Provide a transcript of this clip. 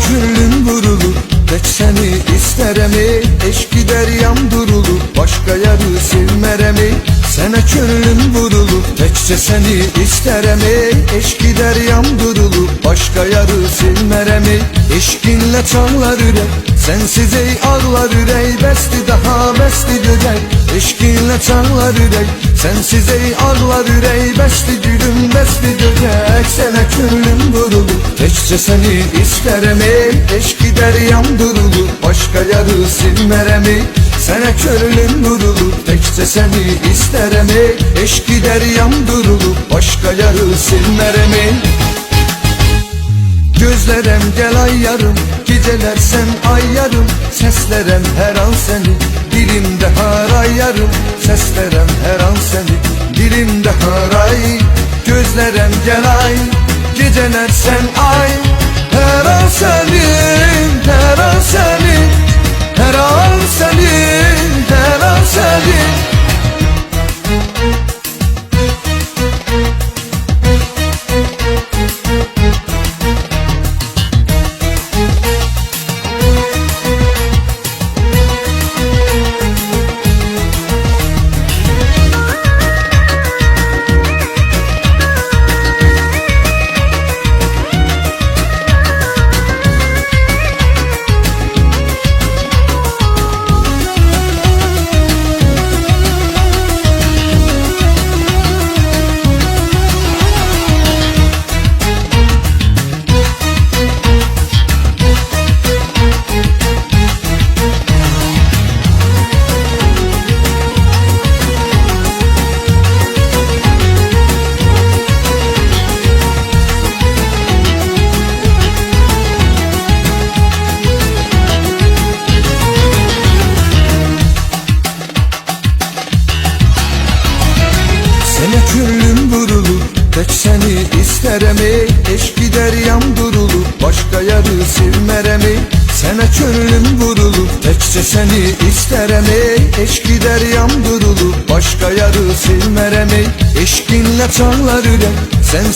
küllüm vurulur, tek seni isteremi. Eşk gider yam durulur, başka yarı silmeremi. Sana küllüm vurulur, tekçe seni isteremi. Eşk gider yam durulur, başka yarı silmeremi. Eşkinle çağlar ürek, sensiz ey ağlar ürek. Besti daha besti göcek, eşkinle çağlar ürek. Sensiz ey ağlar ürek, besti gülüm besti göcek. Sana küllüm vurulur, tekçe seni isteremi. Eşk gider yam durulur, başka yarı silmeremi. Sana körlüm vurulur, tekçe seni isteremi. Eşk gider yam durulur, başka yarı silmeremi. Gözlerem gel ay yarım, geceler sen ay yarım. Seslerem her an seni, dilimde haray yarım. Seslerem her an seni, dilimde haray. Gözlerem gel ay, geceler sen ay. Her an senin, her an senin. Her an senin, her an senin. Sana küllüm vurulur, tek seni isteremi. Eşk gider yam durulur, başka yarı silmeremi. Sana küllüm vurulur, tekçe seni isteremi. Eşk gider yam durulur, başka yarı silmeremi. Eşkinle çağlar ürek, sen